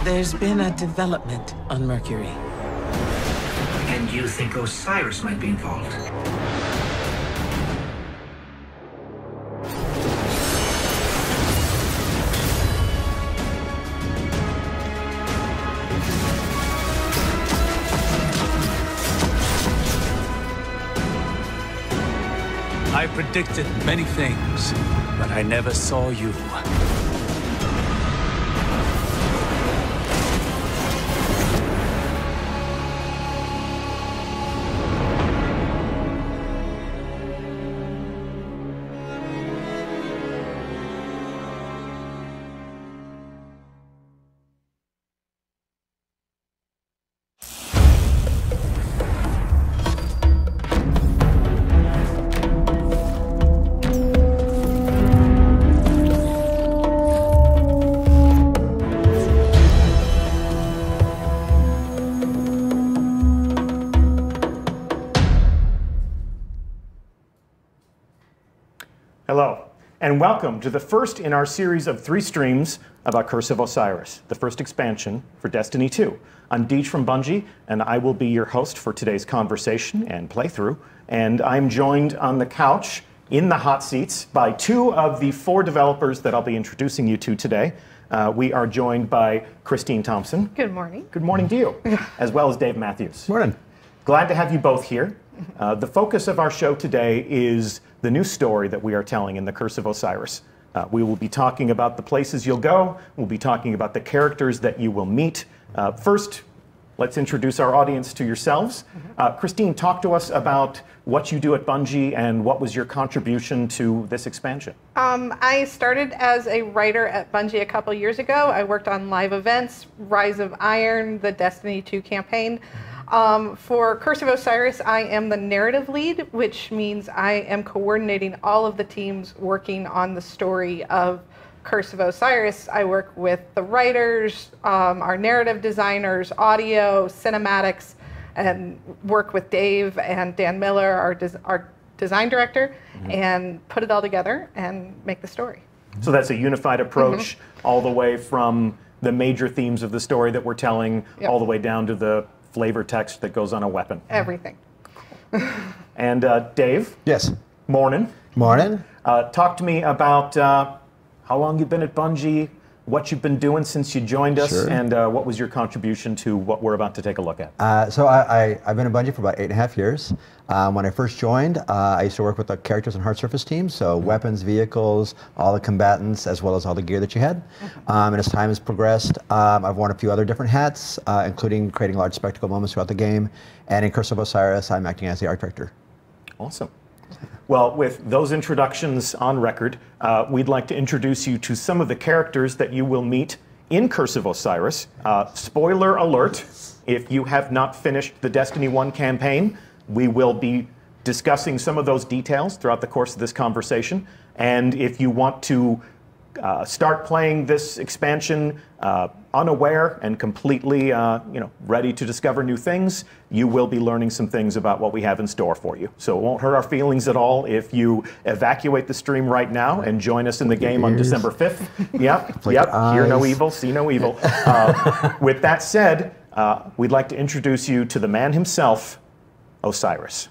There's been a development on Mercury. And you think Osiris might be involved? I predicted many things, but I never saw you. Hello, and welcome to the first in our series of 3 streams about Curse of Osiris, the first expansion for Destiny 2. I'm Deej from Bungie, and I will be your host for today's conversation and playthrough. And I'm joined on the couch, in the hot seats, by 2 of the 4 developers that I'll be introducing you to today. We are joined by Christine Thompson. Good morning. Good morning to you, as well as Dave Matthews. Morning. Glad to have you both here. The focus of our show today is the new story that we are telling in The Curse of Osiris. We will be talking about the places you'll go. We'll be talking about the characters that you will meet. First, let's introduce our audience to yourselves. Christine, talk to us about what you do at Bungie and what was your contribution to this expansion. I started as a writer at Bungie a couple years ago. I worked on live events, Rise of Iron, the Destiny 2 campaign. For Curse of Osiris, I am the narrative lead, which means I am coordinating all of the teams working on the story of Curse of Osiris. I work with the writers, our narrative designers, audio, cinematics, and work with Dave and Dan Miller, our design director, and put it all together and make the story. So that's a unified approach all the way from the major themes of the story that we're telling all the way down to the flavor text that goes on a weapon. Everything. And Dave? Yes. Morning. Morning. Talk to me about how long you've been at Bungie, what you've been doing since you joined us, and what was your contribution to what we're about to take a look at. So I've been at Bungie for about 8.5 years. When I first joined, I used to work with the characters and hard surface teams, so weapons, vehicles, all the combatants, as well as all the gear that you had. And as time has progressed, I've worn a few other different hats, including creating large spectacle moments throughout the game. And in Curse of Osiris, I'm acting as the art director. Awesome. Well, with those introductions on record, we'd like to introduce you to some of the characters that you will meet in Curse of Osiris. Spoiler alert, if you have not finished the Destiny 1 campaign, we will be discussing some of those details throughout the course of this conversation. And if you want to start playing this expansion unaware and completely ready to discover new things, you will be learning some things about what we have in store for you. So it won't hurt our feelings at all if you evacuate the stream right now and join us in the game on December 5th. Yep, hear no evil, see no evil. With that said, we'd like to introduce you to the man himself, Osiris.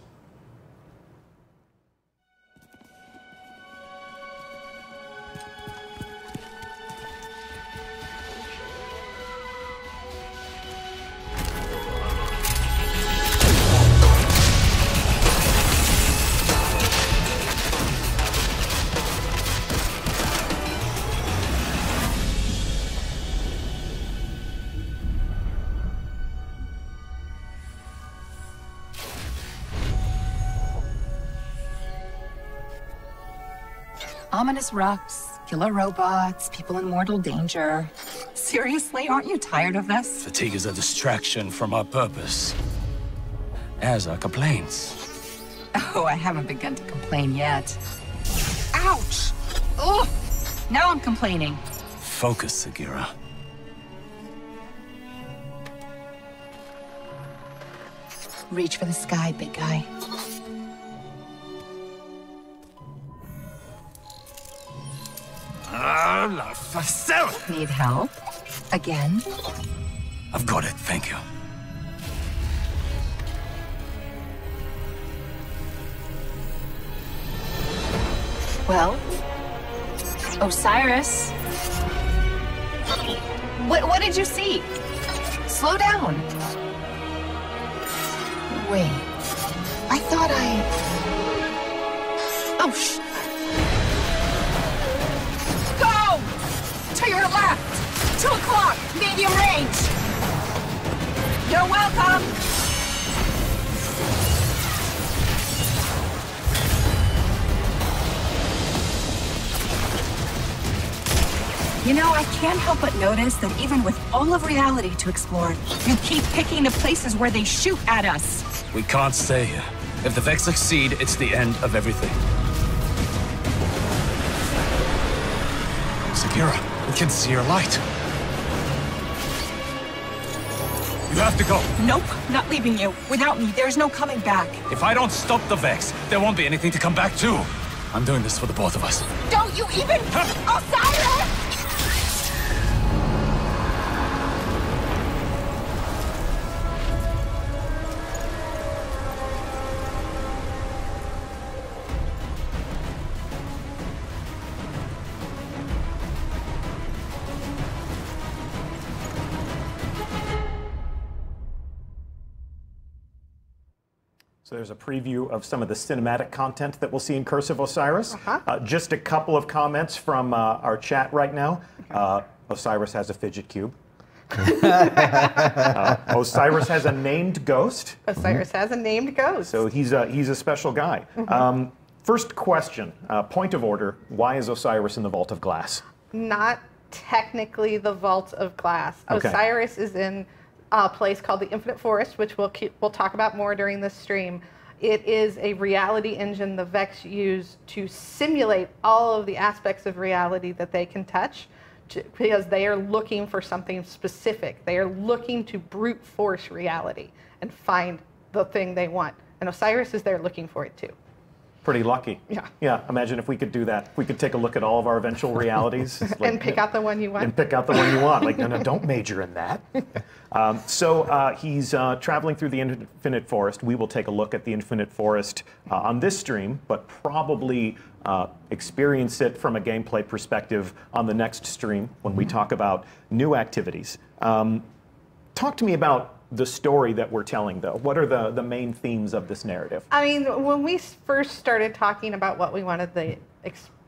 Ominous rocks, killer robots, people in mortal danger. Seriously, aren't you tired of this? Fatigue is a distraction from our purpose, as are complaints. Oh, I haven't begun to complain yet. Ouch! Ugh! Now I'm complaining. Focus, Sagira. Reach for the sky, big guy. La facel! Need help? Again? I've got it, thank you. Well, Osiris. What did you see? Slow down. Wait. I thought Oh, Go! To your left! 2 o'clock! Medium range! You're welcome! You know, I can't help but notice that even with all of reality to explore, you keep picking the places where they shoot at us. We can't stay here. If the Vex succeed, it's the end of everything. Sagira, we can see your light. You have to go. Nope, not leaving you. Without me, there's no coming back. If I don't stop the Vex, there won't be anything to come back to. I'm doing this for the both of us. Don't you even... Osiris! So there's a preview of some of the cinematic content that we'll see in Curse of Osiris. Just a couple of comments from our chat right now. Osiris has a fidget cube. Osiris has a named ghost. Osiris has a named ghost. So he's a special guy. First question, point of order, why is Osiris in the Vault of Glass? Not technically the Vault of Glass. Okay. Osiris is in a place called the Infinite Forest, which we'll talk about more during this stream. It is a reality engine the Vex use to simulate all of the aspects of reality that they can touch, because they are looking for something specific. They are looking to brute force reality and find the thing they want. And Osiris is there looking for it too. Pretty lucky. Yeah. Yeah, imagine if we could do that. We could take a look at all of our eventual realities. And pick out the one you want. And pick out the one you want. Like, no, don't major in that. So he's traveling through the Infinite Forest. We will take a look at the Infinite Forest on this stream, but probably experience it from a gameplay perspective on the next stream when we talk about new activities. Talk to me about the story that we're telling, though. What are the main themes of this narrative? I mean, when we first started talking about what we wanted the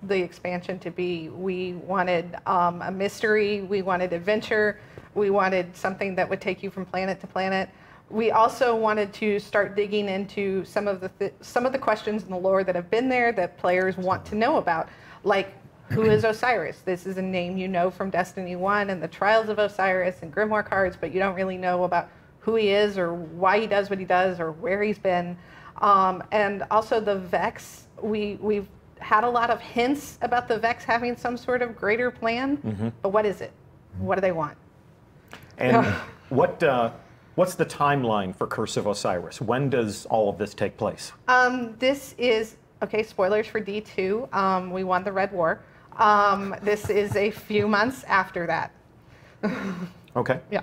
expansion to be, we wanted a mystery, we wanted adventure, we wanted something that would take you from planet to planet. We also wanted to start digging into some of the questions in the lore that have been there that players want to know about, like, who is Osiris? This is a name you know from Destiny 1 and the Trials of Osiris and Grimoire cards, but you don't really know about who he is or why he does what he does or where he's been. And also the Vex, we've had a lot of hints about the Vex having some sort of greater plan, but what is it? What do they want? And what's the timeline for Curse of Osiris? When does all of this take place? This is, okay, spoilers for D2. We won the Red War. This is a few months after that. Okay. Yeah.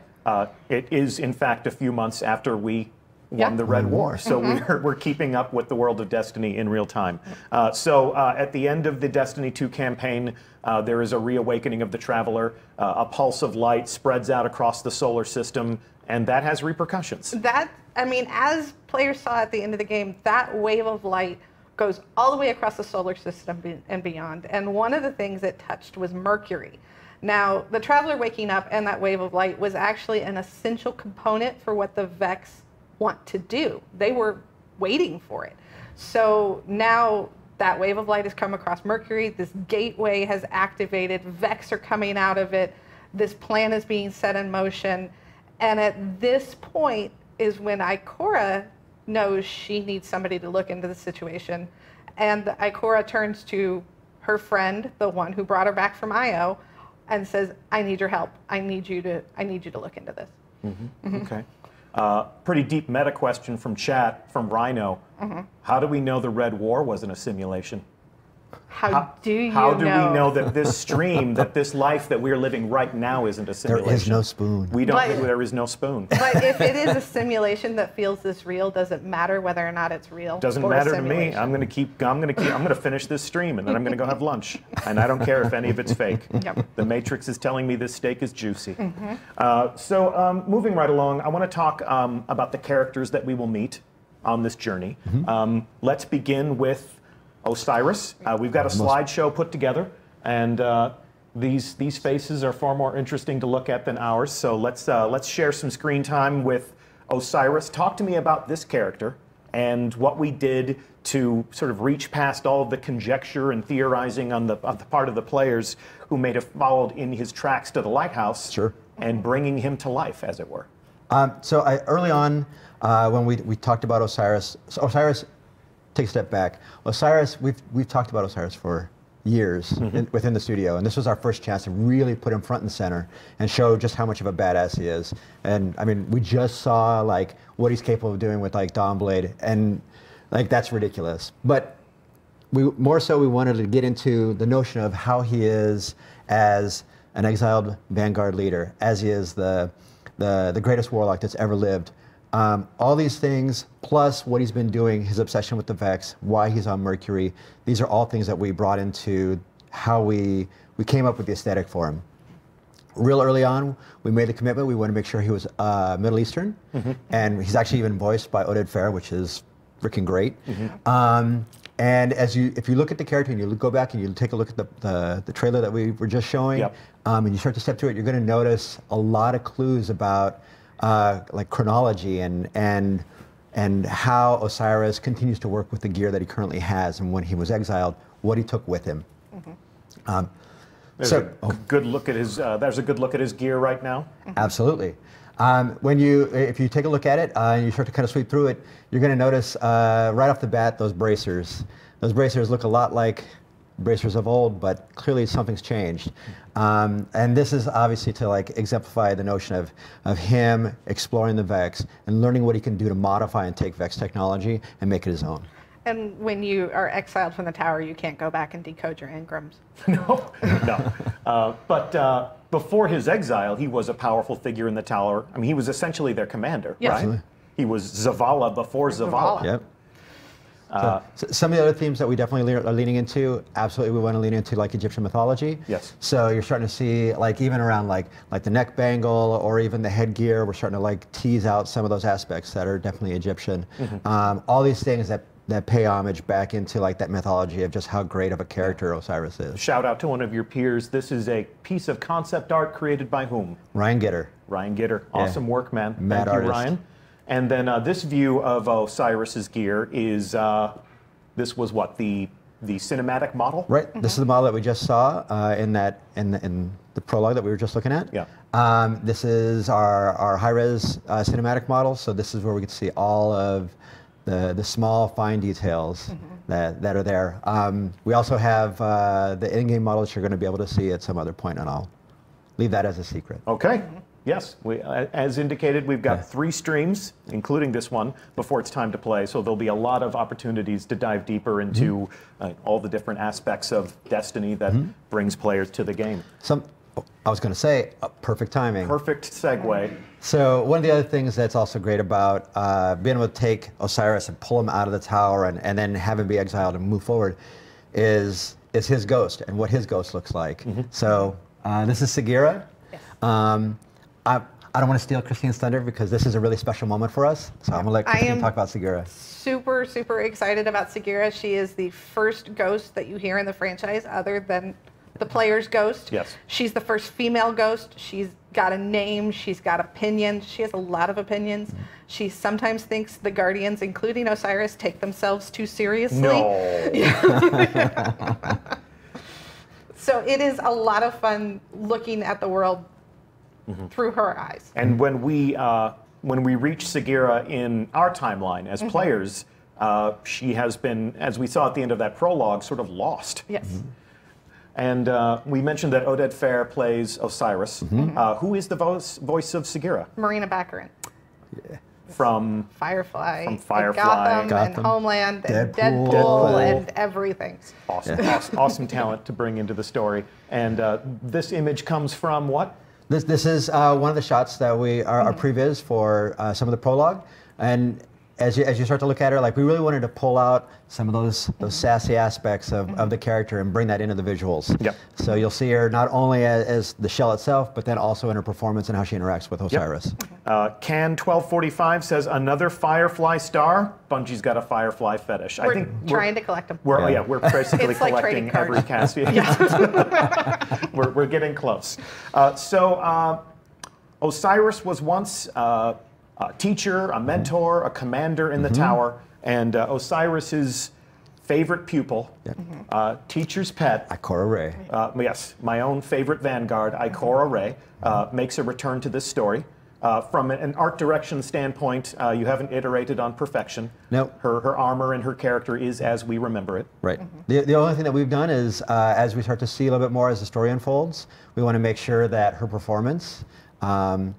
It is, in fact, a few months after we won the Red War. So we're keeping up with the world of Destiny in real time. So at the end of the Destiny 2 campaign, there is a reawakening of the Traveler. A pulse of light spreads out across the solar system, and that has repercussions. That, I mean, as players saw at the end of the game, that wave of light goes all the way across the solar system and beyond. And one of the things it touched was Mercury. Now, the Traveler waking up and that wave of light was actually an essential component for what the Vex want to do. They were waiting for it. So now that wave of light has come across Mercury, this gateway has activated, Vex are coming out of it, this plan is being set in motion, and at this point is when Ikora knows she needs somebody to look into the situation, and Ikora turns to her friend, the one who brought her back from Io, and says, I need your help. I need you to look into this. Okay. Pretty deep meta question from chat, from Rhino. How do we know the Red War wasn't a simulation? How do you How know? do we know that this stream, that this life that we're living right now isn't a simulation? There is no spoon. We don't. There is no spoon. But if it is a simulation that feels this real, does it matter whether or not it's real? Doesn't or a matter to me. simulation? I'm gonna finish this stream, and then I'm gonna go have lunch, and I don't care if any of it's fake. Yep. The Matrix is telling me this steak is juicy. So moving right along, I want to talk about the characters that we will meet on this journey. Let's begin with Osiris. We've got a slideshow put together, and these faces are far more interesting to look at than ours. So let's share some screen time with Osiris. Talk to me about this character and what we did to sort of reach past all of the conjecture and theorizing on the part of the players who may have followed in his tracks to the Lighthouse. Sure. And bringing him to life, as it were. Early on, when we talked about Osiris, take a step back. Osiris, we've talked about Osiris for years within the studio, and this was our first chance to really put him front and center and show just how much of a badass he is. And I mean, we just saw like what he's capable of doing with like Dawnblade, and like that's ridiculous. But we wanted to get into the notion of how he is as an exiled Vanguard leader, as he is the greatest warlock that's ever lived. All these things, plus what he's been doing, his obsession with the Vex, why he's on Mercury, these are all things that we brought into how we came up with the aesthetic for him. Real early on, we made the commitment. We wanted to make sure he was Middle Eastern, and he's actually even voiced by Oded Fehr, which is freaking great. And if you look at the character and you go back and you take a look at the trailer that we were just showing, and you start to step through it, you're going to notice a lot of clues about like chronology and how Osiris continues to work with the gear that he currently has, and when he was exiled, what he took with him. There's a good look at his. There's a good look at his gear right now. Absolutely. If you take a look at it and you start to kind of sweep through it, you're going to notice right off the bat those bracers. Those bracers look a lot like bracers of old, but clearly something's changed. And this is obviously to like exemplify the notion of him exploring the Vex and learning what he can do to modify and take Vex technology and make it his own. And when you are exiled from the tower, you can't go back and decode your engrams. No. But before his exile, he was a powerful figure in the tower. I mean, he was essentially their commander, Yes. right? Absolutely. He was Zavala before Zavala. Yep. So some of the other themes that we definitely are leaning into, absolutely we want to lean into like Egyptian mythology. Yes. So you're starting to see like even around like the neck bangle or even the headgear, we're starting to like tease out some of those aspects that are definitely Egyptian. All these things that pay homage back into like that mythology of just how great of a character Osiris is. Shout out to one of your peers. This is a piece of concept art created by whom? Ryan Gitter. Ryan Gitter. Awesome work, man. Mad Thank artist. you, Ryan. And then this view of Osiris's gear is, this was what, the cinematic model? Right. This is the model that we just saw in the prologue that we were just looking at. Yeah. This is our high-res cinematic model. So this is where we can see all of the small, fine details that are there. We also have the in-game model that you're going to be able to see at some other point, and I'll leave that as a secret. Okay. Yes, as indicated, we've got 3 streams, including this one, before it's time to play. So there'll be a lot of opportunities to dive deeper into all the different aspects of Destiny that brings players to the game. I was going to say, perfect timing. Perfect segue. So one of the other things that's also great about being able to take Osiris and pull him out of the tower and then have him be exiled and move forward is his ghost and what his ghost looks like. So this is Sagira. Yes. I don't want to steal Christine's thunder because this is a really special moment for us. So I'm going to let Christine talk about Sagira. Super, super excited about Sagira. She is the first ghost that you hear in the franchise other than the player's ghost. Yes. She's the first female ghost. She's got a name. She's got opinions. She has a lot of opinions. She sometimes thinks the Guardians, including Osiris, take themselves too seriously. No. So it is a lot of fun looking at the world through her eyes. And when we reach Sagira in our timeline as players, she has been, as we saw at the end of that prologue, sort of lost. Yes. And we mentioned that Oded Fehr plays Osiris. Who is the voice of Sagira? Marina Baccarin. Yeah. from Firefly, from Firefly, and Gotham, and Gotham, Homeland, and Deadpool. Deadpool, and everything. awesome talent to bring into the story. And this image comes from what? This is one of the shots that we are previs for some of the prologue, and as you start to look at her, like we really wanted to pull out some of those sassy aspects of the character and bring that into the visuals. Yep. So you'll see her not only as the shell itself, but then also in her performance and how she interacts with Osiris. Yep. Can 1245 says another Firefly star. Bungie's got a Firefly fetish. I think We're trying to collect them. We're we're basically It's like collecting trading cards. every cast. We're getting close. Osiris was once a teacher, a mentor, a commander in the tower, and Osiris's favorite pupil, teacher's pet. Ikora Ray. Yes, my own favorite vanguard, Ikora Ray, makes a return to this story. From an art direction standpoint, you haven't iterated on perfection. Nope. Her armor and her character is as we remember it. Right. The only thing that we've done is, as we start to see a little bit more as the story unfolds, we want to make sure that her performance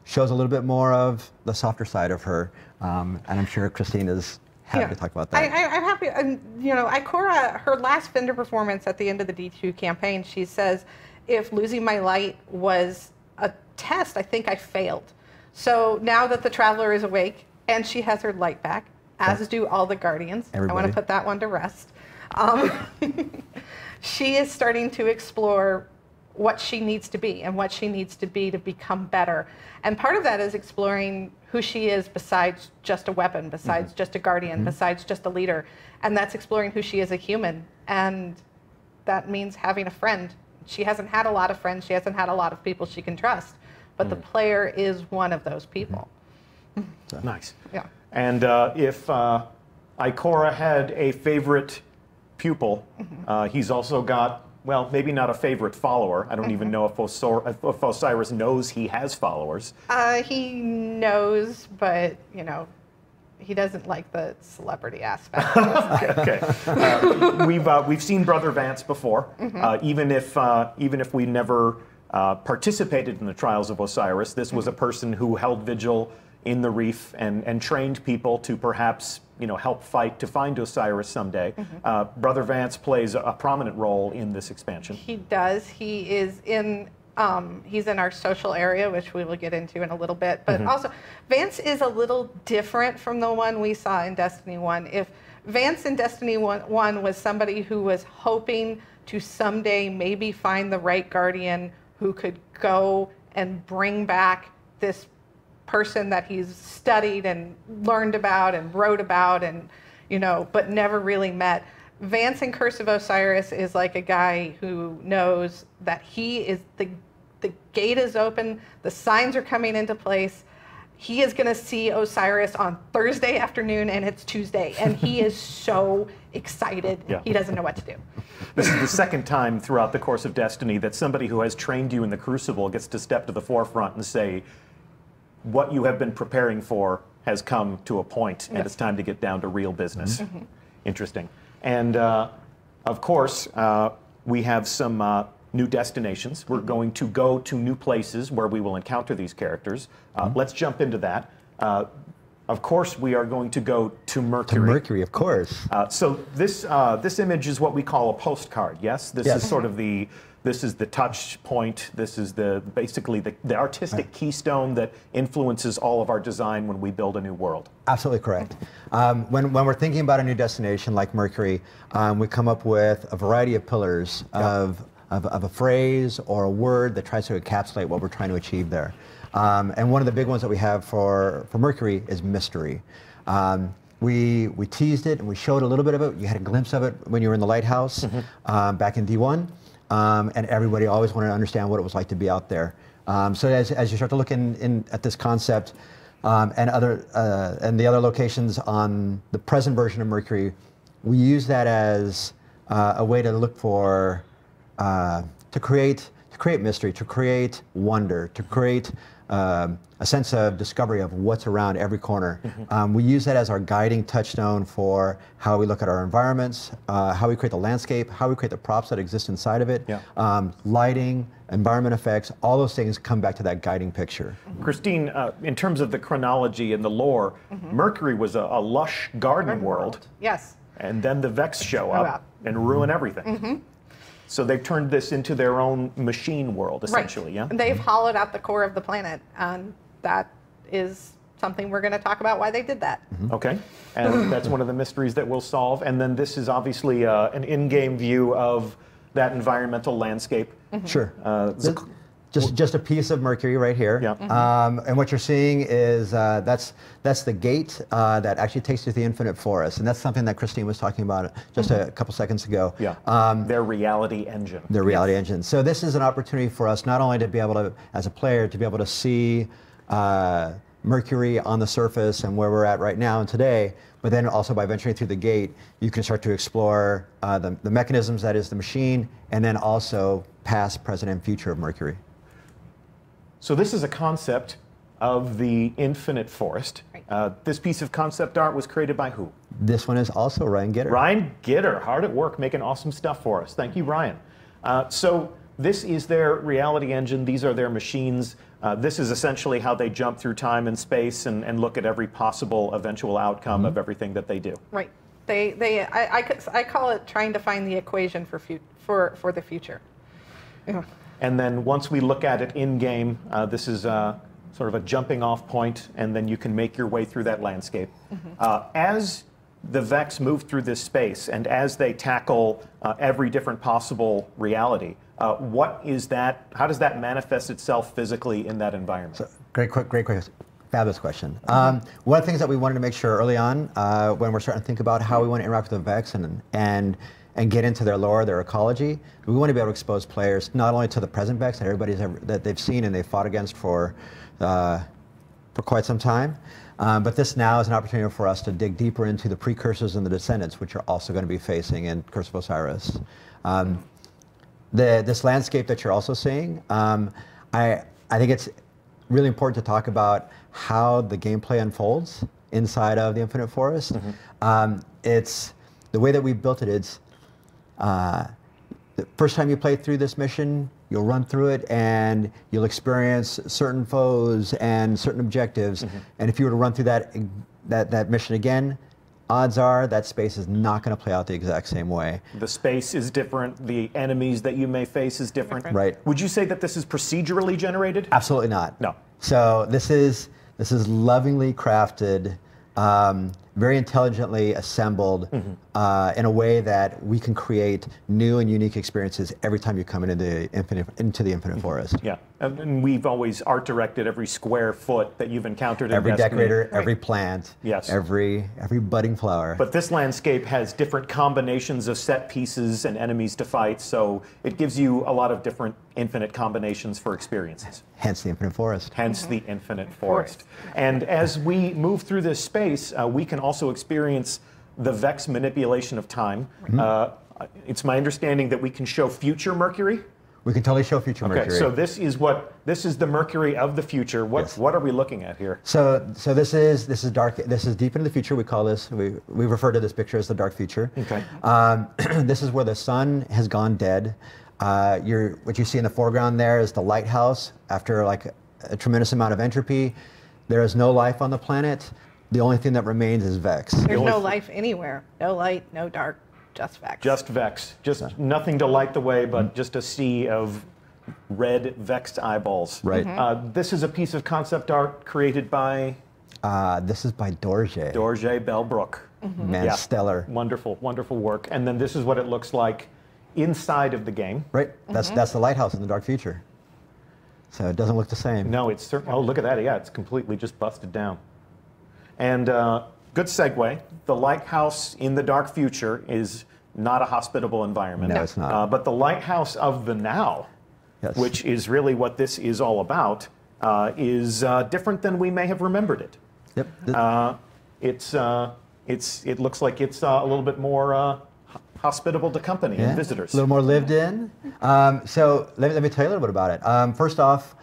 shows a little bit more of the softer side of her. And I'm sure Christine is happy to talk about that. I'm happy. Ikora, her last Fender performance at the end of the D2 campaign, she says, if losing my light was a test, I think I failed. So now that the Traveler is awake and she has her light back, as do all the Guardians, I want to put that one to rest. She is starting to explore what she needs to be and what she needs to be to become better. And part of that is exploring who she is besides just a weapon, besides just a Guardian, besides just a leader. And that's exploring who she is a human. And that means having a friend. She hasn't had a lot of friends. She hasn't had a lot of people she can trust. But the player is one of those people. Nice. Yeah. And if Ikora had a favorite pupil, he's also got, well, maybe not a favorite follower. I don't even know if Osiris knows he has followers. He knows, but, he doesn't like the celebrity aspect. Okay. We've seen Brother Vance before. Even if we never participated in the trials of Osiris, this was a person who held vigil in the reef and trained people to perhaps help fight to find Osiris someday. Brother Vance plays a prominent role in this expansion. He does. He is in. He's in our social area, which we will get into in a little bit. But also, Vance is a little different from the one we saw in Destiny 1. If Vance in Destiny 1 was somebody who was hoping to someday maybe find the right Guardian who could go and bring back this person that he's studied and learned about and wrote about and, but never really met. Vance in Curse of Osiris is like a guy who knows that he is the gate is open, the signs are coming into place. He is going to see Osiris on Thursday afternoon and it's Tuesday. And he is so excited. Yeah. He doesn't know what to do. This is the second time throughout the course of Destiny that somebody who has trained you in the Crucible gets to step to the forefront and say, what you have been preparing for has come to a point, and it's time to get down to real business. Interesting. And of course, we have some new destinations. We're going to go to new places where we will encounter these characters. Let's jump into that. Of course, we are going to go to Mercury. To Mercury, of course. So this image is what we call a postcard. Yes, this is sort of the touch point. This is basically the artistic keystone that influences all of our design when we build a new world. Absolutely correct. When we're thinking about a new destination like Mercury, we come up with a variety of pillars of a phrase or a word that tries to encapsulate what we're trying to achieve there. And one of the big ones that we have for Mercury is mystery. We teased it and we showed a little bit of it. You had a glimpse of it when you were in the Lighthouse back in D1. And everybody always wanted to understand what it was like to be out there. So as you start to look at this concept and the other locations on the present version of Mercury, we use that as a way to look for to create mystery, to create wonder, to create a sense of discovery of what's around every corner. We use that as our guiding touchstone for how we look at our environments, how we create the landscape, how we create the props that exist inside of it, lighting, environment effects, all those things come back to that guiding picture. Christine, in terms of the chronology and the lore, Mercury was a lush garden world. Yes. And then the Vex show up and ruin everything. So they've turned this into their own machine world, essentially, yeah? They've hollowed out the core of the planet, and that is something we're going to talk about why they did that. Okay, and that's one of the mysteries that we'll solve. And then this is obviously an in-game view of that environmental landscape. Sure. Just a piece of Mercury right here. Yeah. And what you're seeing is that's the gate that actually takes you to the infinite forest. And that's something that Christine was talking about just a couple seconds ago. Yeah. Their reality engine. Their reality engine. So this is an opportunity for us not only to be able to, as a player, to be able to see Mercury on the surface and where we're at right now and today, but then also by venturing through the gate, you can start to explore the mechanisms that is the machine, and then also past, present, and future of Mercury. So this is a concept of the infinite forest. This piece of concept art was created by who? This one is also Ryan Gitter. Ryan Gitter, hard at work making awesome stuff for us. Thank you, Ryan. So this is their reality engine. These are their machines. This is essentially how they jump through time and space and look at every possible eventual outcome of everything that they do. Right. I call it trying to find the equation for the future. Yeah. And then once we look at it in-game, this is sort of a jumping off point, and then you can make your way through that landscape. As the Vex move through this space, and as they tackle every different possible reality, what is that? How does that manifest itself physically in that environment? So, great question. Fabulous question. One of the things that we wanted to make sure early on, when we're starting to think about how we want to interact with the Vex and get into their lore, their ecology, we want to be able to expose players not only to the present Vex that they've seen and they've fought against for quite some time, but this now is an opportunity for us to dig deeper into the precursors and the descendants, which are also going to be facing in Curse of Osiris. This landscape that you're also seeing, I think it's really important to talk about how the gameplay unfolds inside of the Infinite Forest. It's the way that we built it. It's the first time you play through this mission, you'll run through it and you'll experience certain foes and certain objectives. And if you were to run through that mission again, odds are that space is not going to play out the exact same way. The space is different. The enemies that you may face is different. Right. Would you say that this is procedurally generated? Absolutely not. No. So this is lovingly crafted, very intelligently assembled in a way that we can create new and unique experiences every time you come into the Infinite Forest. Yeah, and we've always art directed every square foot that you've encountered. Every decorator, every plant, yes, every budding flower. But this landscape has different combinations of set pieces and enemies to fight, so it gives you a lot of different infinite combinations for experiences. Hence the Infinite Forest. Hence the Infinite Forest. And as we move through this space, we can also experience the Vex manipulation of time. It's my understanding that we can show future Mercury. We can totally show future Mercury. Okay, so this is the Mercury of the future. What are we looking at here? So this is dark. This is deep into the future. We call this. We refer to this picture as the dark future. Okay. This is where the sun has gone dead. What you see in the foreground there is the Lighthouse. After like a tremendous amount of entropy, there is no life on the planet. The only thing that remains is Vex. There's no life anywhere. No light, no dark, just Vex. Just Vex. Just nothing to light the way, but just a sea of red vexed eyeballs. Right. This is a piece of concept art created by? This is by Dorje. Dorje Bellbrook. Man, stellar. Wonderful, wonderful work. And then this is what it looks like inside of the game. Right. That's the Lighthouse in the dark future. So it doesn't look the same. No, it's certainly. Oh, look at that. Yeah, it's completely just busted down. And good segue. The Lighthouse in the dark future is not a hospitable environment. No, it's not. But the Lighthouse of the now, which is really what this is all about, is different than we may have remembered it. Yep. It looks like it's a little bit more hospitable to company and visitors. A little more lived in. So let me tell you a little bit about it. First off,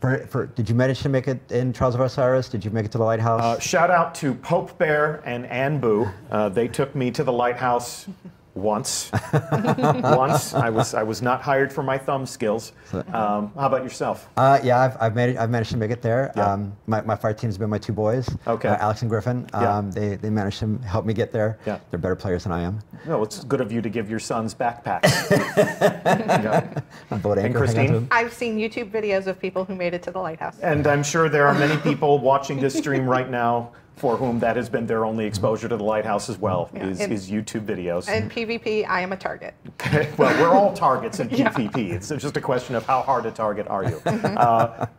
Did you manage to make it in Trials of Osiris? Did you make it to the Lighthouse? Shout out to Pope Bear and Ann Boo. They took me to the Lighthouse once. Once. I was not hired for my thumb skills. How about yourself? Yeah, I've managed to make it there. Yeah. My fire team's been my two boys, Okay. Alex and Griffin. Yeah. They managed to help me get there. Yeah. They're better players than I am. No, it's good of you to give your sons backpacks. Yeah. Boat And anchor, hang on to Christine? them. I've seen YouTube videos of people who made it to the Lighthouse. And I'm sure there are many people watching this stream right now for whom that has been their only exposure to the Lighthouse as well, Yeah. is YouTube videos. And PvP, I am a target. Okay, well, we're all targets in PvP. It's just a question of how hard a target are you.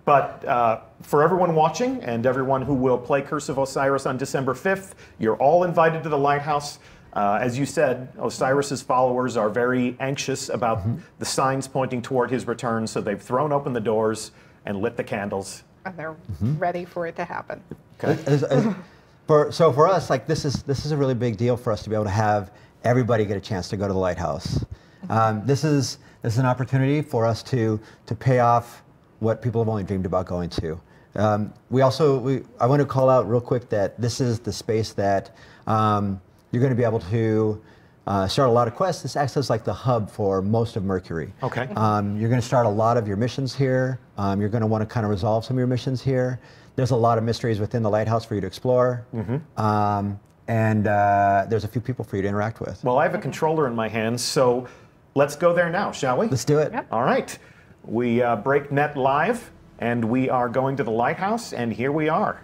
But for everyone watching and everyone who will play Curse of Osiris on December 5th, you're all invited to the Lighthouse. As you said, Osiris's followers are very anxious about the signs pointing toward his return, so they've thrown open the doors and lit the candles. And they're ready for it to happen. So for us, like this is a really big deal for us to be able to have everybody get a chance to go to the Lighthouse. This is an opportunity for us to pay off what people have only dreamed about going to. I want to call out real quick that this is the space that you're going to be able to start a lot of quests. This acts as like the hub for most of Mercury. Okay. You're going to start a lot of your missions here. You're going to want to kind of resolve some of your missions here. There's a lot of mysteries within the Lighthouse for you to explore. And there's a few people for you to interact with. Well, I have a controller in my hands, so let's go there now, shall we? Let's do it. Yep. All right. We break net live, and we are going to the Lighthouse, and here we are.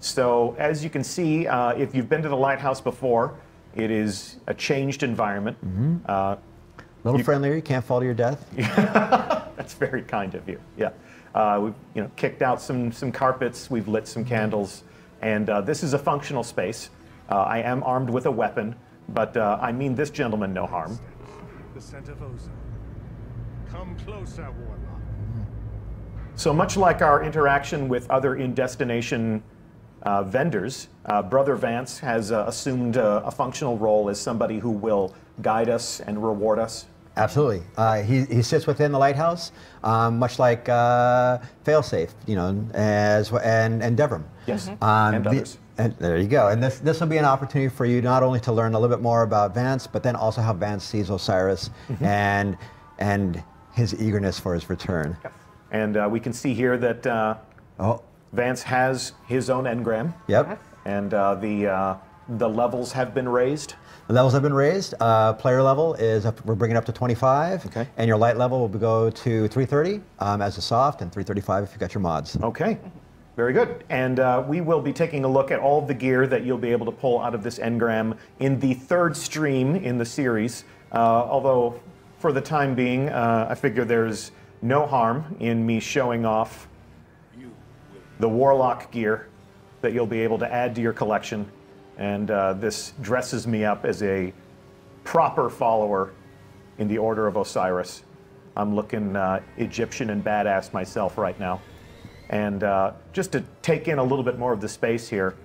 So as you can see, if you've been to the Lighthouse before, it is a changed environment. A little friendlier. You can't fall to your death. That's very kind of you. Yeah. We've kicked out some carpets. We've lit some candles, and this is a functional space. I am armed with a weapon, but I mean this gentleman no harm. The scent of ozone. Come closer, warlock. So much like our interaction with other in-destination vendors, Brother Vance has assumed a functional role as somebody who will guide us and reward us. Absolutely. He sits within the Lighthouse, much like Failsafe, and Devram. Yes, and others. And there you go. And this will be an opportunity for you not only to learn a little bit more about Vance, but then also how Vance sees Osiris and his eagerness for his return. And we can see here that Vance has his own engram. Yep. And the levels have been raised. The levels have been raised. Player level is up, we're bringing it up to 25. Okay. And your light level will go to 330 as a soft, and 335 if you got your mods. Okay. Very good. And we will be taking a look at all of the gear that you'll be able to pull out of this engram in the third stream in the series. Although, for the time being, I figure there's no harm in me showing off the Warlock gear that you'll be able to add to your collection. And this dresses me up as a proper follower in the Order of Osiris. I'm looking Egyptian and badass myself right now. And just to take in a little bit more of the space here,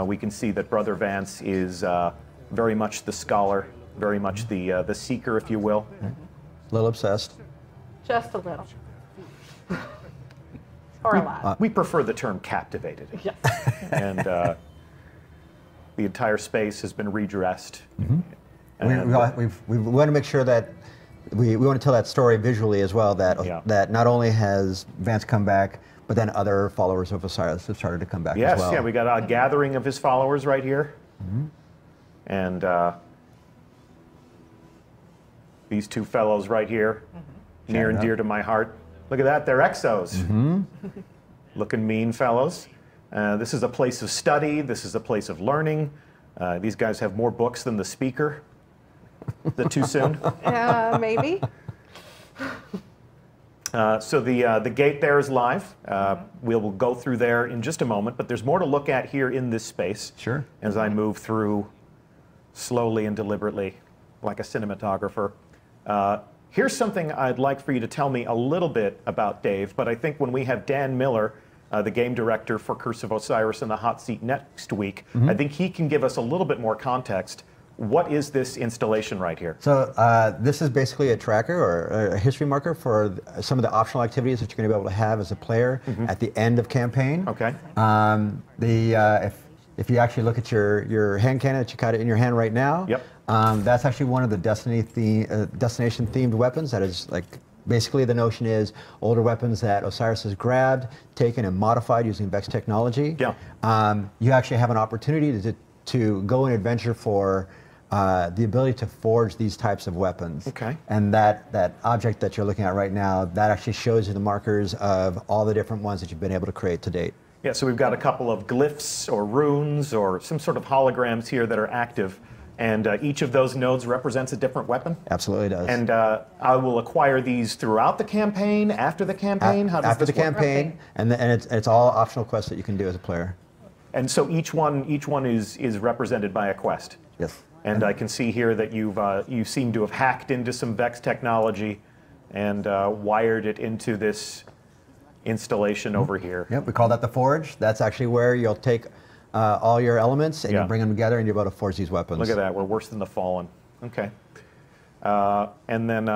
we can see that Brother Vance is very much the scholar, very much the seeker, if you will. A little obsessed. Just a little. Or a lot. We prefer the term captivated. Yes. And the entire space has been redressed. We want to make sure that we want to tell that story visually as well, that not only has Vance come back, but then other followers of Osiris have started to come back as well. Yes, yeah, we got a gathering of his followers right here. And these two fellows right here, near and dear to my heart. Look at that, they're exos. Looking mean fellows. This is a place of study. This is a place of learning. These guys have more books than the speaker. Is that too soon? Maybe. So the gate there is live. We will go through there in just a moment, but there's more to look at here in this space. Sure. As I move through slowly and deliberately, like a cinematographer. Here's something I'd like for you to tell me a little bit about Dave, but I think when we have Dan Miller, the game director for Curse of Osiris, in the hot seat next week, I think he can give us a little bit more context What is this installation right here? So this is basically a tracker or a history marker for some of the optional activities that you're going to be able to have as a player at the end of campaign. Okay. If you actually look at your hand cannon that you got it in your hand right now, Yep. That's actually one of the destination themed weapons. That is like basically the notion is older weapons that Osiris has grabbed, taken, and modified using Vex technology. Yeah. You actually have an opportunity to go and adventure for the ability to forge these types of weapons. Okay. And that object that you're looking at right now, that actually shows you the markers of all the different ones that you've been able to create to date. Yeah, so we've got a couple of glyphs or runes or some sort of holograms here that are active, and each of those nodes represents a different weapon. Absolutely does. And I will acquire these throughout the campaign, after the campaign? How does after the this work? campaign, Okay. and it's all optional quests that you can do as a player. And so each one is represented by a quest. Yes. And I can see here that you seem to have hacked into some Vex technology and wired it into this installation over here. Yep, we call that the forge. That's actually where you'll take all your elements and Yeah. you bring them together and you're able to forge these weapons. Look at that, we're worse than the Fallen. Okay. And then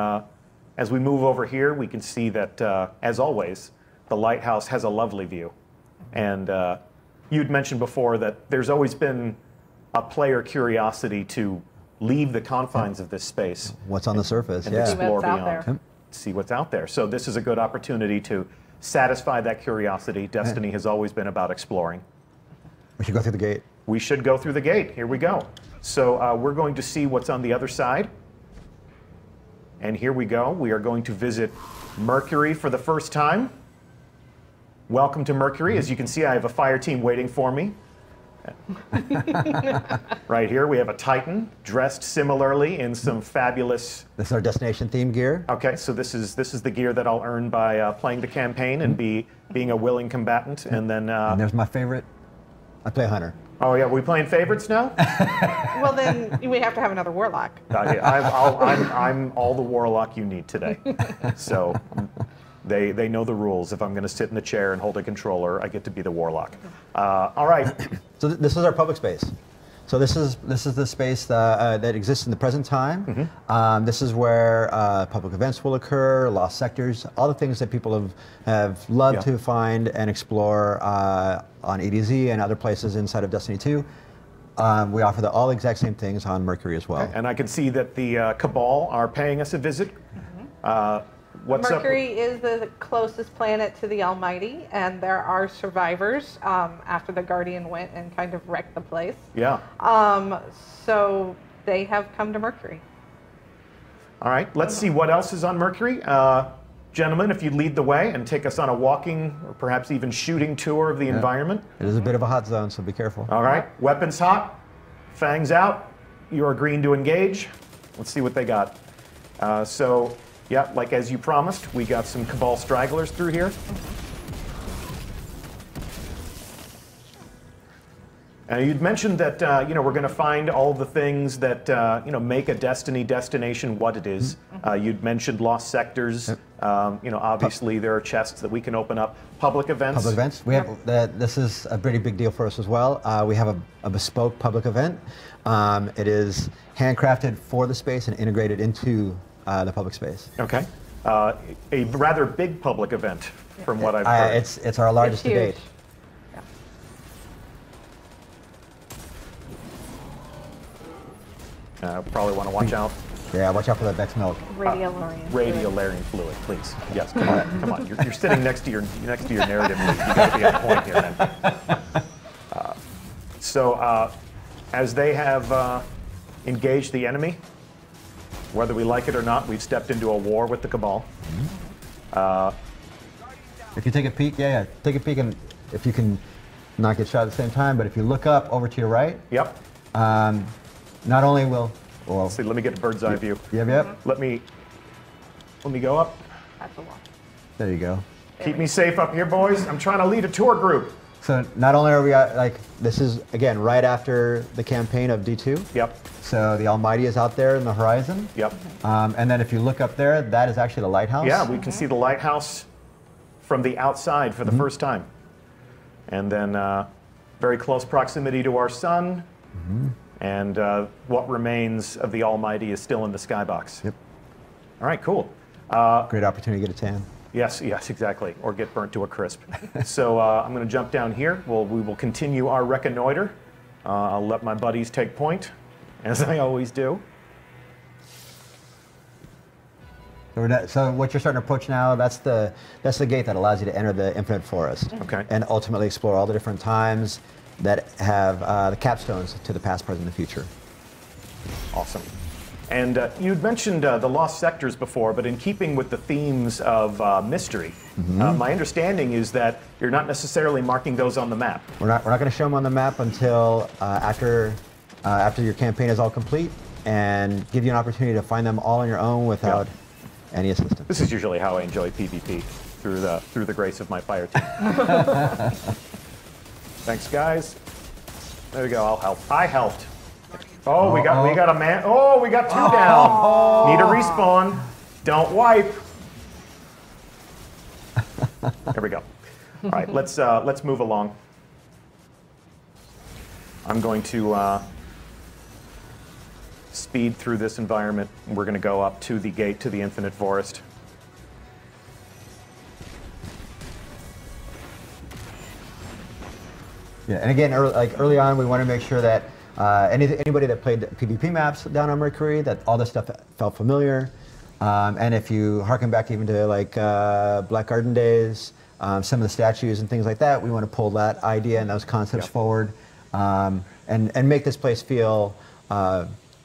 as we move over here, we can see that, as always, the Lighthouse has a lovely view. And you'd mentioned before that there's always been a player curiosity to leave the confines of this space. What's on the surface? And Yeah. explore what's out beyond. there. See what's out there. So this is a good opportunity to satisfy that curiosity. Destiny has always been about exploring. We should go through the gate. We should go through the gate. Here we go. So we're going to see what's on the other side. And here we go. We are going to visit Mercury for the first time. Welcome to Mercury. As you can see, I have a fire team waiting for me. Right here, we have a Titan dressed similarly in some fabulous. This is our destination theme gear. Okay, so this is the gear that I'll earn by playing the campaign and being a willing combatant, and then. And there's my favorite. I play a hunter. Oh yeah, we playing favorites now? Well, then we have to have another warlock. I'm all the warlock you need today. So they know the rules. If I'm going to sit in the chair and hold a controller, I get to be the warlock. All right. So this is our public space. So this is the space that exists in the present time. This is where public events will occur, lost sectors, all the things that people have loved to find and explore on EDZ and other places inside of Destiny 2. We offer all the exact same things on Mercury as well. And I can see that the Cabal are paying us a visit. What's Mercury is the closest planet to the Almighty, and there are survivors after the Guardian went and kind of wrecked the place. Yeah. So they have come to Mercury. All right. Let's see what else is on Mercury. Gentlemen, if you'd lead the way and take us on a walking or perhaps even shooting tour of the environment. It is a bit of a hot zone, so be careful. All right. Weapons hot. Fangs out. You are green to engage. Let's see what they got. Yeah, like as you promised, we got some Cabal stragglers through here. You'd mentioned that we're going to find all the things that make a Destiny destination what it is. You'd mentioned lost sectors. Obviously there are chests that we can open up. Public events. Public events. We have this is a pretty big deal for us as well. We have a bespoke public event. It is handcrafted for the space and integrated into the public space. Okay. A rather big public event, from what I've heard. It's our largest to date. Probably want to watch out. Yeah, watch out for that Vex milk. Radiolarian fluid, please. Yes, come on, come on. You're sitting next to your narrative. You got to be on point here, man. As they have engaged the enemy, whether we like it or not, we've stepped into a war with the Cabal. If you take a peek, take a peek, and if you can not get shot at the same time, but if you look up over to your right, yep. Not only will, Let's see, let me get a bird's eye view. Yep. Let me go up. That's a lot. There you go. Keep me safe up here, boys. I'm trying to lead a tour group. So not only are we this is again right after the campaign of D2. Yep. So the Almighty is out there in the horizon. Yep. And then if you look up there, that is actually the Lighthouse. Yeah, we can see the Lighthouse from the outside for the first time. And then very close proximity to our sun. And what remains of the Almighty is still in the skybox. Yep. All right, cool. Great opportunity to get a tan. Yes, exactly. Or get burnt to a crisp. So I'm going to jump down here. We will continue our reconnoiter. I'll let my buddies take point, as I always do. So what you're starting to approach now, that's the gate that allows you to enter the Infinite Forest. Okay. And ultimately explore all the different times that have the capstones to the past, present, and future. Awesome. And you'd mentioned the lost sectors before, but in keeping with the themes of mystery, my understanding is that you're not necessarily marking those on the map. We're not going to show them on the map until after your campaign is all complete, and give you an opportunity to find them all on your own without any assistance. This is usually how I enjoy PvP, through the grace of my fire team. Thanks, guys. There we go. I'll help. I helped. Oh, we got a man. Oh, we got two down. Need a respawn. Don't wipe. There we go. All right, let's move along. I'm going to speed through this environment. We're going to go up to the gate to the Infinite Forest. Yeah, and again, early on, we want to make sure that anybody that played PvP maps down on Mercury, that all this stuff felt familiar. And if you harken back even to like Black Garden days, some of the statues and things like that, we want to pull that idea and those concepts forward, and make this place feel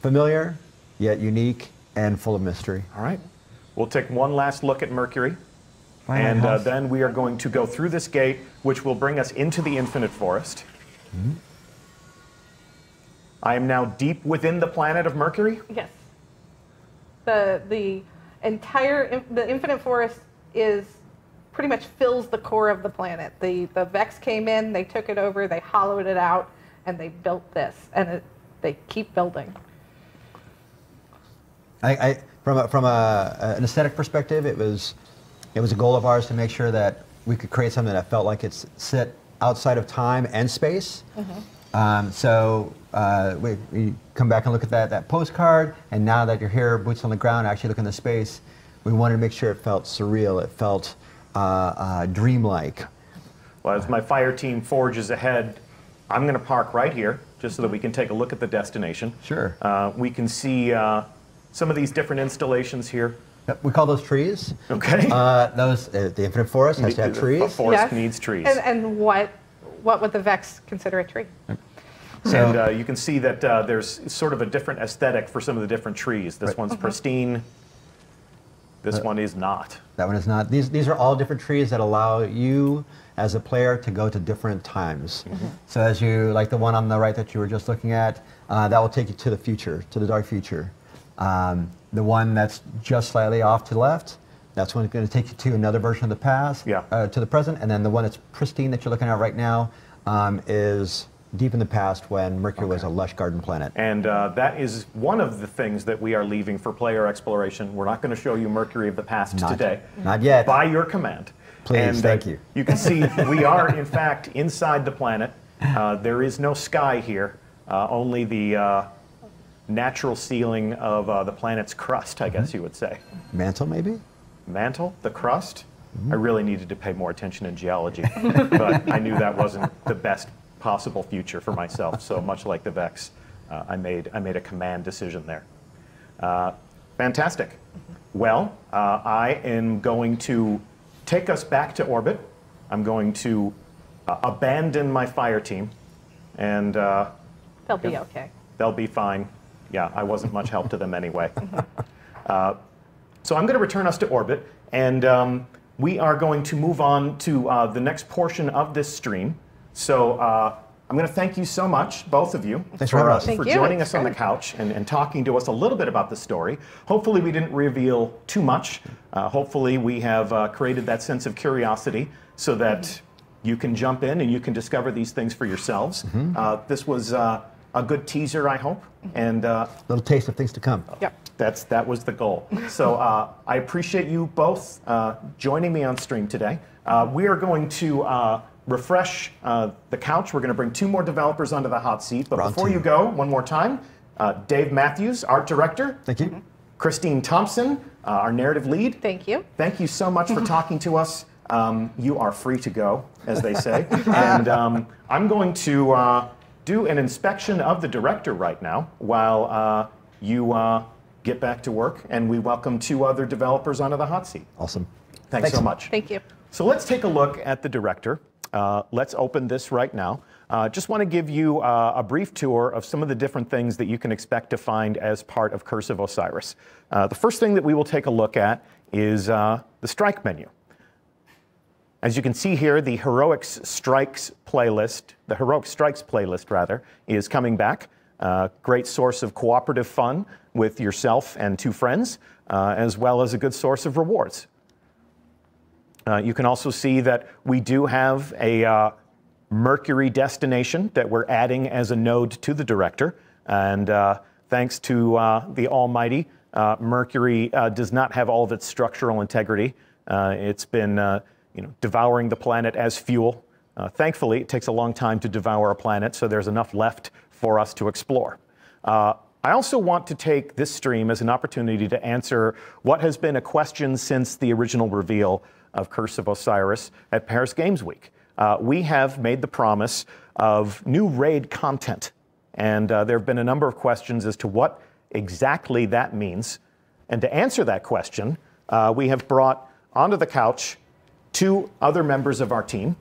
familiar, yet unique and full of mystery. All right. We'll take one last look at Mercury. And then we are going to go through this gate, which will bring us into the Infinite Forest. I am now deep within the planet of Mercury? Yes. The Infinite Forest is pretty much fills the core of the planet. The Vex came in, they took it over, they hollowed it out, and they built this. And they keep building. From an aesthetic perspective, it was a goal of ours to make sure that we could create something that felt like it's sit outside of time and space. So we come back and look at that postcard, and now that you're here, boots on the ground, actually looking at the space, we wanted to make sure it felt surreal, it felt dreamlike. Well, as my fire team forges ahead, I'm going to park right here, just so that we can take a look at the destination. Sure. We can see some of these different installations here. Yep, we call those trees. Okay. The Infinite Forest has to have trees. A forest needs trees. And what would the Vex consider a tree? So, and you can see that there's sort of a different aesthetic for some of the different trees. This one's pristine. This one is not. That one is not. These are all different trees that allow you as a player to go to different times. So as you, like the one on the right that you were just looking at, that will take you to the future, to the dark future. The one that's just slightly off to the left, that's when it's going to take you to another version of the past, to the present. And then the one that's pristine that you're looking at right now is deep in the past when Mercury was a lush garden planet. And that is one of the things that we are leaving for player exploration. We're not going to show you Mercury of the past today. Not yet. By your command. Please, and, thank you. You can see we are, in fact, inside the planet. There is no sky here, only the natural ceiling of the planet's crust, I guess you would say. Mantle, maybe? Mantle? The crust? I really needed to pay more attention in geology, but I knew that wasn't the best possible future for myself. So much like the Vex, I made a command decision there. Fantastic. Well, I am going to take us back to orbit. I'm going to abandon my fire team, and they'll be okay. They'll be fine. Yeah, I wasn't much help to them anyway. So I'm going to return us to orbit, and we are going to move on to the next portion of this stream. So I'm going to thank you so much, both of you, for joining us on the couch and talking to us a little bit about the story. Hopefully we didn't reveal too much. Hopefully we have created that sense of curiosity so that you can jump in and you can discover these things for yourselves. This was a good teaser, I hope. And little taste of things to come. Yep. That was the goal. So I appreciate you both joining me on stream today. We are going to refresh the couch. We're going to bring 2 more developers onto the hot seat. But Round before 2. you go, one more time, Dave Matthews, art director. Thank you. Christine Thompson, our narrative lead. Thank you. Thank you so much for talking to us. You are free to go, as they say. And I'm going to do an inspection of the director right now while you get back to work, and we welcome 2 other developers onto the hot seat. Awesome. Thanks so much. Thank you. So let's take a look at the director. Let's open this right now. Just want to give you a brief tour of some of the different things that you can expect to find as part of Curse of Osiris. The first thing that we will take a look at is the strike menu. As you can see here, the Heroic Strikes playlist, is coming back. Great source of cooperative fun with yourself and 2 friends, as well as a good source of rewards. You can also see that we do have a Mercury destination that we're adding as a node to the director. And thanks to the almighty, Mercury does not have all of its structural integrity. It's been devouring the planet as fuel. Thankfully, it takes a long time to devour a planet, so there's enough left for us to explore. I also want to take this stream as an opportunity to answer what has been a question since the original reveal of Curse of Osiris at Paris Games Week. We have made the promise of new raid content, and there have been a number of questions as to what exactly that means. And to answer that question, we have brought onto the couch 2 other members of our team.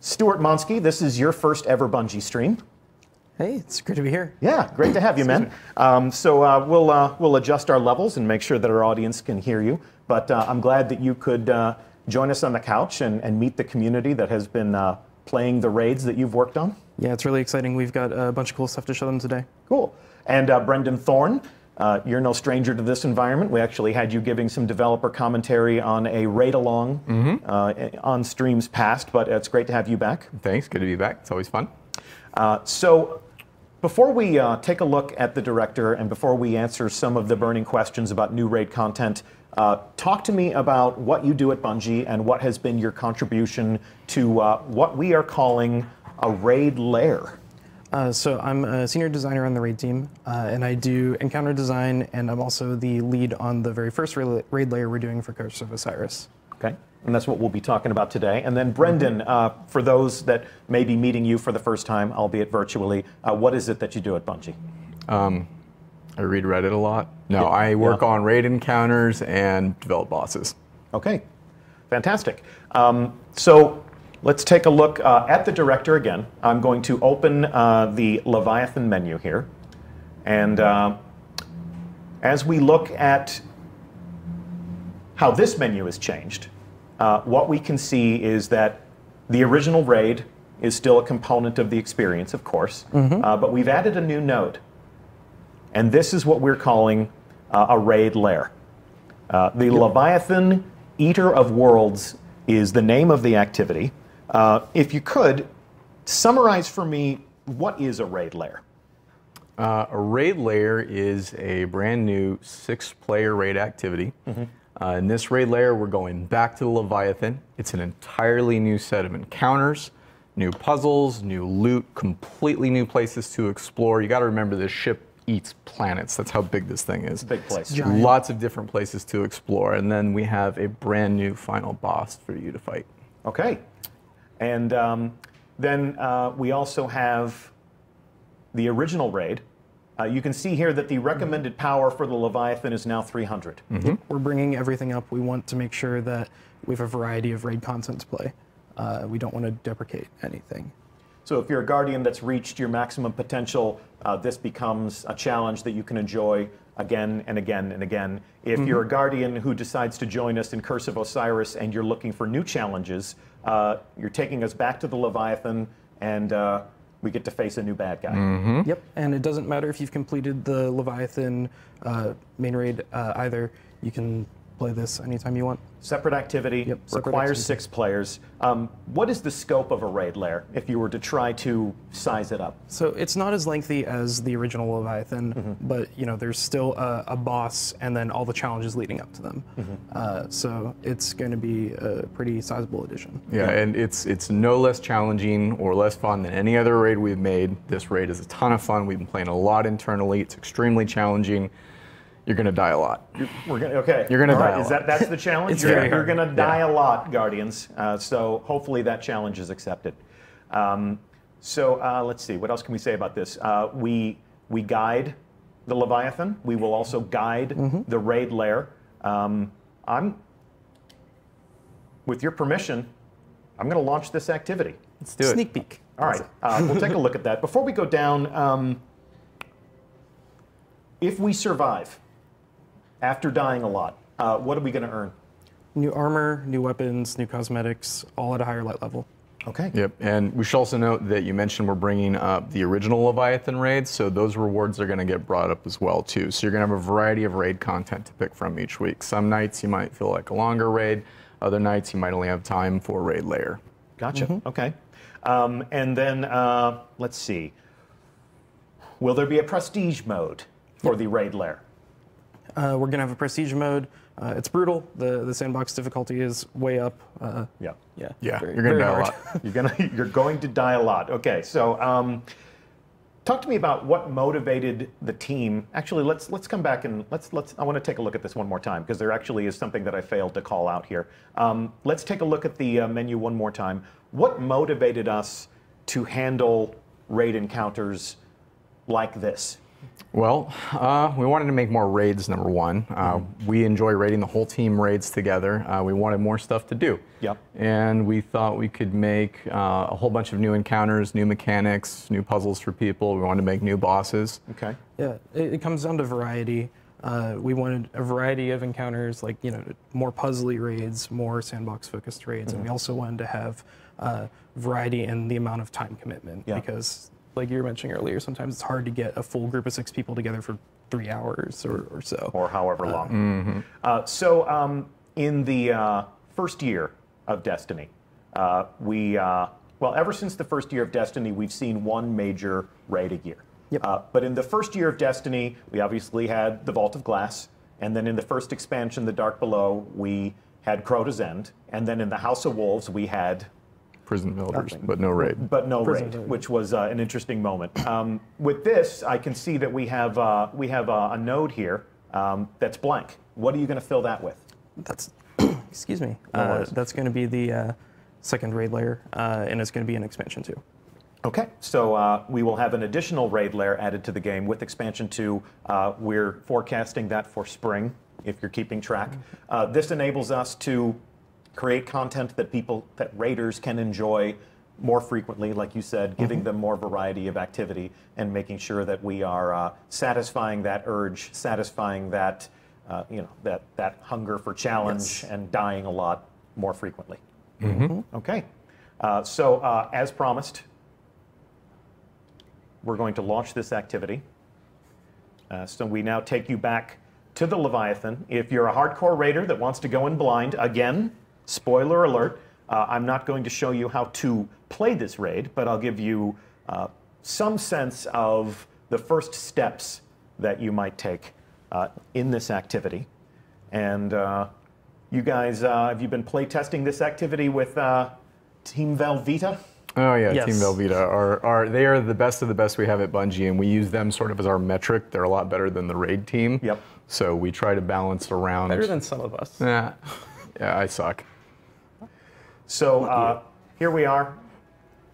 Stuart Monsky, this is your first ever Bungie stream. Hey, it's great to be here. Yeah, great to have you, man. We'll adjust our levels and make sure that our audience can hear you. But I'm glad that you could join us on the couch and meet the community that has been playing the raids that you've worked on. Yeah, it's really exciting. We've got a bunch of cool stuff to show them today. Cool. And Brendan Thorne, you're no stranger to this environment. We actually had you giving some developer commentary on a raid-along on streams past, but it's great to have you back. Thanks, good to be back. It's always fun. So before we take a look at the director and before we answer some of the burning questions about new raid content, talk to me about what you do at Bungie and what has been your contribution to what we are calling a raid lair. So I'm a senior designer on the raid team, and I do encounter design, and I'm also the lead on the very first raid layer we're doing for Curse of Osiris. Okay, and that's what we'll be talking about today. And then Brendan, for those that may be meeting you for the first time, albeit virtually, what is it that you do at Bungie? I read Reddit a lot. No, I work on raid encounters and develop bosses. Okay, fantastic. So let's take a look at the director again. I'm going to open the Leviathan menu here. And as we look at how this menu has changed, what we can see is that the original raid is still a component of the experience, of course, but we've added a new node. And this is what we're calling a raid lair. The Leviathan Eater of Worlds is the name of the activity. If you could, summarize for me, what is a raid lair? A raid lair is a brand new 6-player raid activity. In this raid lair, we're going back to the Leviathan. It's an entirely new set of encounters, new puzzles, new loot, completely new places to explore. You got to remember this ship eats planets. That's how big this thing is. Big place. Lots of different places to explore. And then we have a brand new final boss for you to fight. Okay. And then we also have the original raid. You can see here that the recommended power for the Leviathan is now 300. We're bringing everything up. We want to make sure that we have a variety of raid content to play. We don't want to deprecate anything. So if you're a Guardian that's reached your maximum potential, this becomes a challenge that you can enjoy again and again and again. If you're a Guardian who decides to join us in Curse of Osiris and you're looking for new challenges, you're taking us back to the Leviathan, and we get to face a new bad guy. Yep, and it doesn't matter if you've completed the Leviathan main raid either. You can play this anytime you want. Separate activity, Yep, separate requires activity. 6 players. What is the scope of a raid lair if you were to try to size it up? So it's not as lengthy as the original Leviathan, but there's still a boss and then all the challenges leading up to them. So it's going to be a pretty sizable addition. Yeah, and it's no less challenging or less fun than any other raid we've made. This raid is a ton of fun. We've been playing a lot internally. It's extremely challenging. You're going to die a lot. We're gonna, okay. You're going to All die right, a is lot. that's the challenge? It's very You're hard. going to die a lot, Guardians. So hopefully that challenge is accepted. Let's see. What else can we say about this? We guide the Leviathan. We will also guide the raid lair. With your permission, I'm going to launch this activity. Let's do it. Sneak peek. All right. We'll take a look at that. Before we go down, if we survive after dying a lot, what are we going to earn? New armor, new weapons, new cosmetics, all at a higher light level. Okay. Yep, and we should also note that you mentioned we're bringing up the original Leviathan raids, so those rewards are going to get brought up as well too. So you're going to have a variety of raid content to pick from each week. Some nights you might feel like a longer raid, other nights you might only have time for raid lair. Gotcha. Okay. And then let's see. Will there be a prestige mode for the raid lair? We're going to have a prestige mode. It's brutal. The sandbox difficulty is way up. Yeah. Yeah, very- you're going to very die a hard. lot. You're going to die a lot. Okay. So talk to me about what motivated the team. Actually, let's come back and I want to take a look at this one more time because there actually is something that I failed to call out here. Let's take a look at the menu one more time. What motivated us to handle raid encounters like this? Well, we wanted to make more raids, number one. We enjoy raiding the whole team raids together. We wanted more stuff to do. Yep. And we thought we could make a whole bunch of new encounters, new mechanics, new puzzles for people. We wanted to make new bosses. Okay. Yeah, it comes down to variety. We wanted a variety of encounters, like more puzzly raids, more sandbox-focused raids, and we also wanted to have variety in the amount of time commitment because, like you were mentioning earlier, sometimes it's hard to get a full group of 6 people together for 3 hours or so, or however long. In the first year of Destiny, ever since the first year of Destiny, we've seen one major raid a year. Yep. But in the first year of Destiny, we obviously had the Vault of Glass, and then in the first expansion, The Dark Below, we had Crota's End, and then in the House of Wolves, we had Prison builders, but no raid. But no raid, which was an interesting moment. With this, I can see that we have a node here that's blank. What are you going to fill that with? That's, excuse me, that's going to be the second raid layer, and it's going to be an expansion too. Okay, so we will have an additional raid layer added to the game with expansion 2. We're forecasting that for spring, if you're keeping track. This enables us to create content that raiders can enjoy more frequently, like you said, giving them more variety of activity and making sure that we are satisfying that urge, satisfying that that hunger for challenge and dying a lot more frequently. Okay, so as promised, we're going to launch this activity. So we now take you back to the Leviathan. If you're a hardcore raider that wants to go in blind, again, spoiler alert, I'm not going to show you how to play this raid, but I'll give you some sense of the first steps that you might take in this activity. And you guys, have you been play testing this activity with Team Velveeta? Oh yeah, Yes. Team Velveeta they are the best of the best we have at Bungie, and we use them sort of as our metric. They're a lot better than the raid team. Yep. So we try to balance around. Better than some of us. Yeah, I suck. So here we are.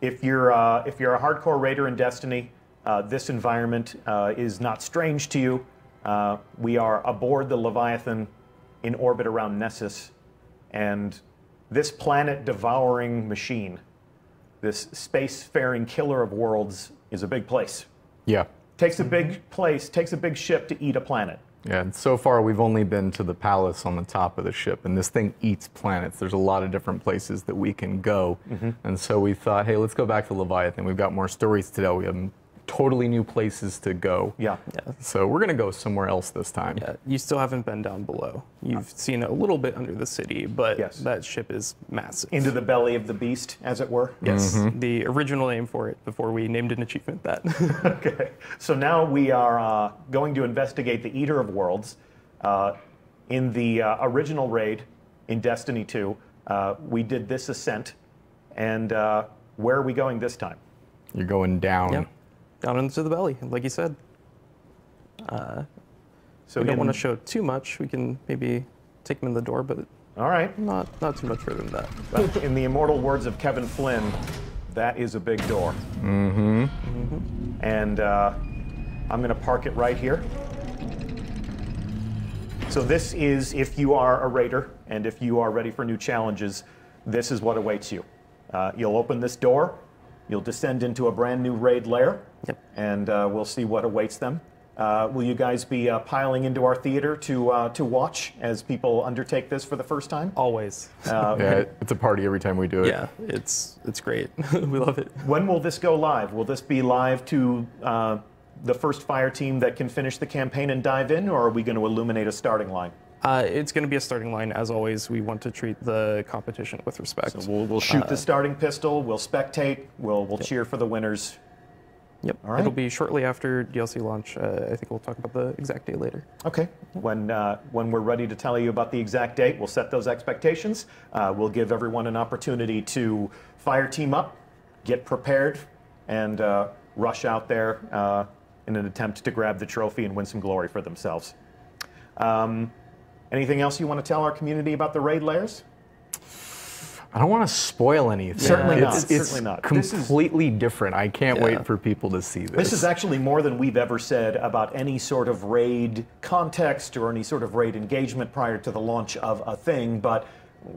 If you're a hardcore raider in Destiny, this environment is not strange to you. We are aboard the Leviathan in orbit around Nessus, and this planet-devouring machine, this space-faring killer of worlds, is a big place. Yeah. Takes a big place, takes a big ship to eat a planet. Yeah, and so far we've only been to the palace on the top of the ship, and this thing eats planets. There's a lot of different places that we can go. And so we thought, hey, let's go back to Leviathan. We've got more stories to tell. We have totally new places to go. Yeah. So we're gonna go somewhere else this time. Yeah, you still haven't been down below. You've seen a little bit under the city, but that ship is massive. Into the belly of the beast, as it were. Yes, the original name for it before we named an achievement that. Okay, so now we are going to investigate the Eater of Worlds. In the original raid in Destiny 2, we did this ascent, and where are we going this time? You're going down. Yeah, down into the belly, like you said. So we don't want to show too much. We can maybe take them in the door, but all right, not too much further than that. But in the immortal words of Kevin Flynn, that is a big door. And I'm going to park it right here. So this is if you are a raider and if you are ready for new challenges, this is what awaits you. You'll open this door, you'll descend into a brand new raid lair, and we'll see what awaits them. Will you guys be piling into our theater to watch as people undertake this for the first time? Always. Yeah, it's a party every time we do it. Yeah, it's great. We love it. When will this go live? Will this be live to the first fire team that can finish the campaign and dive in, or are we going to illuminate a starting line? It's going to be a starting line. As always, we want to treat the competition with respect. So we'll shoot the starting pistol, we'll spectate, we'll cheer for the winners. Yep. All right. It'll be shortly after DLC launch. I think we'll talk about the exact date later. Okay. When we're ready to tell you about the exact date, we'll set those expectations. We'll give everyone an opportunity to fire team up, get prepared, and rush out there in an attempt to grab the trophy and win some glory for themselves. Anything else you want to tell our community about the raid lairs? I don't want to spoil anything. Certainly not. It's Certainly not. completely different. I can't wait for people to see this. This is actually more than we've ever said about any sort of raid context or any sort of raid engagement prior to the launch of a thing, but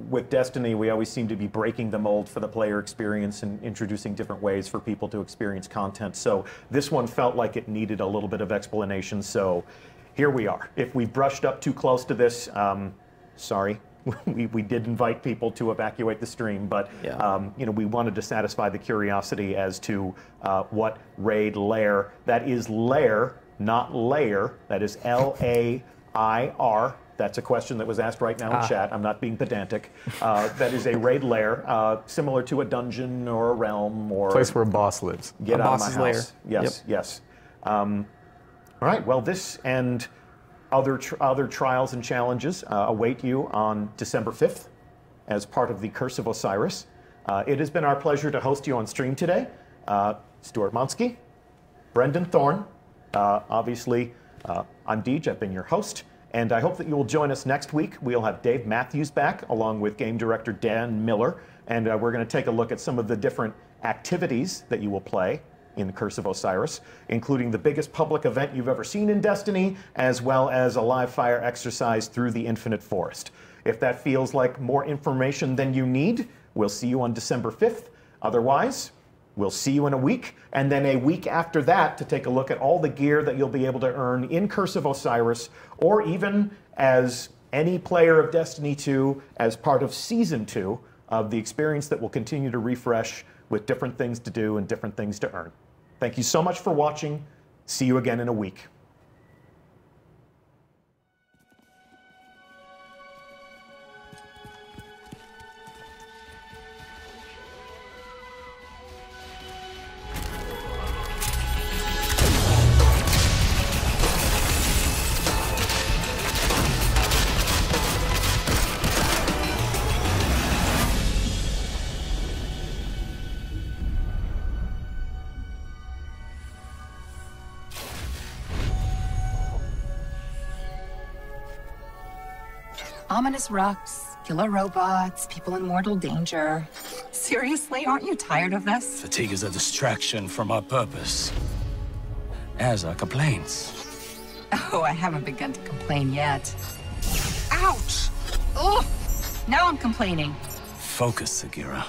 with Destiny, we always seem to be breaking the mold for the player experience and introducing different ways for people to experience content. So this one felt like it needed a little bit of explanation, so here we are. If we brushed up too close to this, sorry. We did invite people to evacuate the stream, but you know, we wanted to satisfy the curiosity as to what raid lair. That is lair, not layer. That is L-A-I-R. That's a question that was asked right now in chat. I'm not being pedantic. That is a raid lair, similar to a dungeon or a realm or place where a boss lives. Get a out of boss's my lair. house. Yes, yes. All right. Well, this and other trials and challenges await you on December 5th as part of the Curse of Osiris. It has been our pleasure to host you on stream today. Stuart Monsky, Brendan Thorne, obviously I'm Deej, I've been your host, and I hope that you will join us next week. We'll have Dave Matthews back along with game director Dan Miller, and we're going to take a look at some of the different activities that you will play in the Curse of Osiris, including the biggest public event you've ever seen in Destiny, as well as a live fire exercise through the Infinite Forest. If that feels like more information than you need, we'll see you on December 5th. Otherwise, we'll see you in a week, and then a week after that to take a look at all the gear that you'll be able to earn in Curse of Osiris, or even as any player of Destiny 2 as part of Season 2 of the experience that will continue to refresh with different things to do and different things to earn. Thank you so much for watching. See you again in a week. Ominous rocks, killer robots, people in mortal danger. Seriously, aren't you tired of this? Fatigue is a distraction from our purpose, as are complaints. Oh, I haven't begun to complain yet. Ouch! Ugh! Now I'm complaining. Focus, Sagira.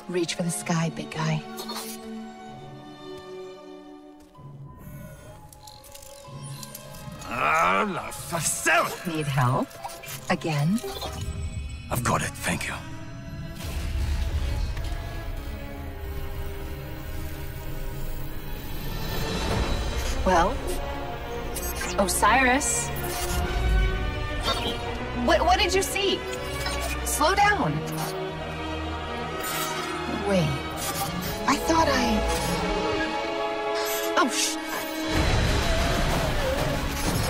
Reach for the sky, big guy. Need help? Again? I've got it, thank you. Well, Osiris. What did you see? Slow down. Wait. I thought Oh,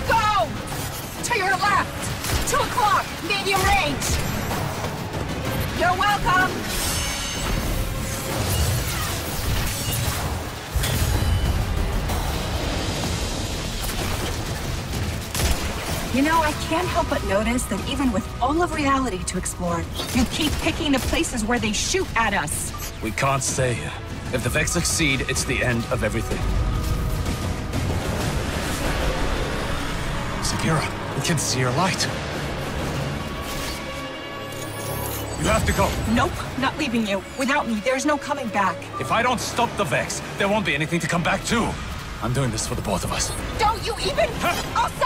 Go! To your left! 2 o'clock! Medium range! You're welcome! You know, I can't help but notice that even with all of reality to explore, you keep picking the places where they shoot at us. We can't stay here. If the Vex succeed, it's the end of everything. Sagira, we can see your light. You have to go. Nope, not leaving you. Without me, there's no coming back. If I don't stop the Vex, there won't be anything to come back to. I'm doing this for the both of us. Don't you even... Osiris!